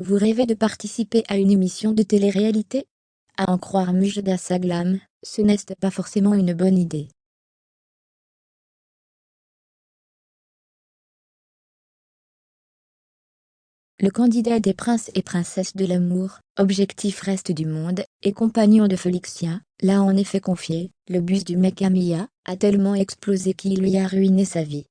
Vous rêvez de participer à une émission de télé-réalité? À en croire Mujda Saglam, ce n'est pas forcément une bonne idée. Le candidat des princes et princesses de l'amour, objectif reste du monde, et compagnon de Felixia, l'a en effet confié, le bus du mec Camilla a tellement explosé qu'il lui a ruiné sa vie.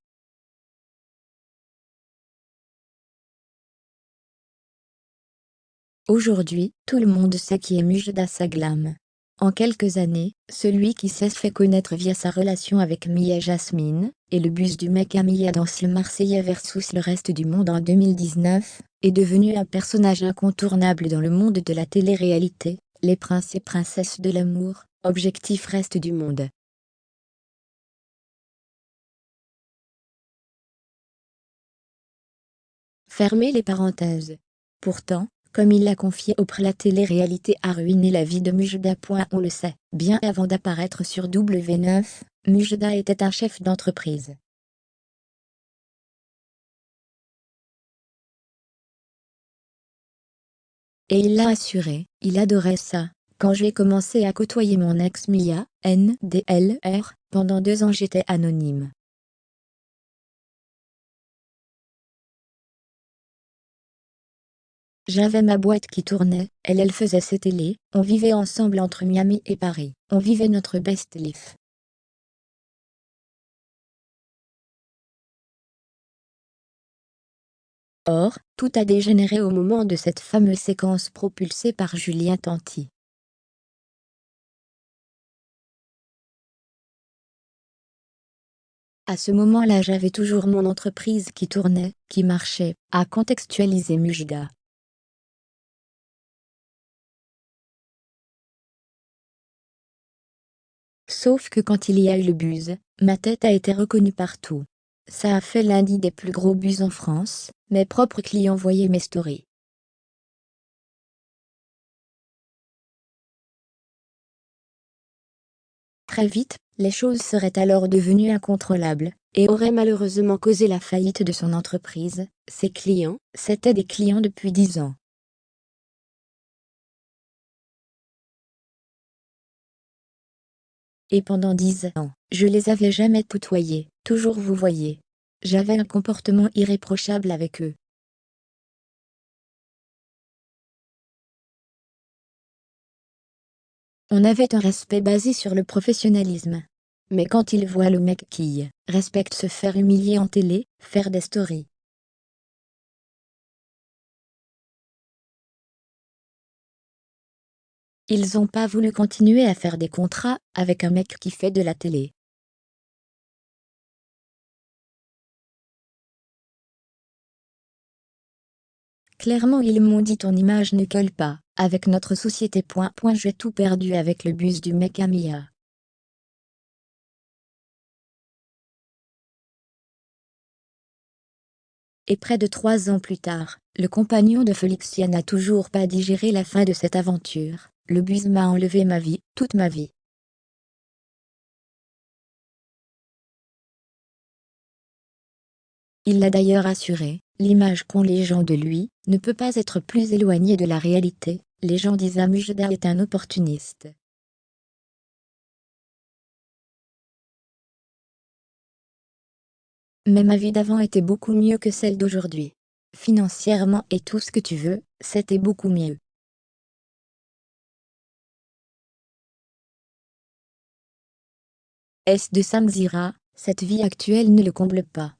Aujourd'hui, tout le monde sait qui est Mujda Saglam. En quelques années, celui qui s'est fait connaître via sa relation avec Mia Jasmine, et le bus du mec Mia dans le Marseillais versus le reste du monde en 2019, est devenu un personnage incontournable dans le monde de la télé-réalité, les princes et princesses de l'amour, objectif reste du monde. Fermez les parenthèses. Pourtant, comme il l'a confié auprès la télé-réalité a ruiné la vie de Mujda. On le sait, bien avant d'apparaître sur W9, Mujda était un chef d'entreprise. Et il l'a assuré, il adorait ça. Quand j'ai commencé à côtoyer mon ex Mia, NDLR, pendant 2 ans j'étais anonyme. J'avais ma boîte qui tournait, elle faisait ses télés, on vivait ensemble entre Miami et Paris, on vivait notre best life. Or, tout a dégénéré au moment de cette fameuse séquence propulsée par Julien Tanti. À ce moment-là j'avais toujours mon entreprise qui tournait, qui marchait, a contextualisé Mujda. Sauf que quand il y a eu le buzz, ma tête a été reconnue partout. Ça a fait l'un des plus gros buzz en France, mes propres clients voyaient mes stories. Très vite, les choses seraient alors devenues incontrôlables, et auraient malheureusement causé la faillite de son entreprise. Ses clients, c'étaient des clients depuis 10 ans. Et pendant 10 ans, je les avais jamais tutoyés, toujours vous voyez. J'avais un comportement irréprochable avec eux. On avait un respect basé sur le professionnalisme. Mais quand ils voient le mec qui respecte se faire humilier en télé, faire des stories. Ils ont pas voulu continuer à faire des contrats avec un mec qui fait de la télé. Clairement ils m'ont dit ton image ne colle pas, avec notre société. J'ai tout perdu avec le bus du mec Mia. Et près de 3 ans plus tard, le compagnon de Felixia n'a toujours pas digéré la fin de cette aventure. Le bus m'a enlevé ma vie, toute ma vie. Il l'a d'ailleurs assuré, l'image qu'ont les gens de lui ne peut pas être plus éloignée de la réalité. Les gens disent Mujda est un opportuniste. Mais ma vie d'avant était beaucoup mieux que celle d'aujourd'hui. Financièrement et tout ce que tu veux, c'était beaucoup mieux. Est-ce de Samzira, cette vie actuelle ne le comble pas.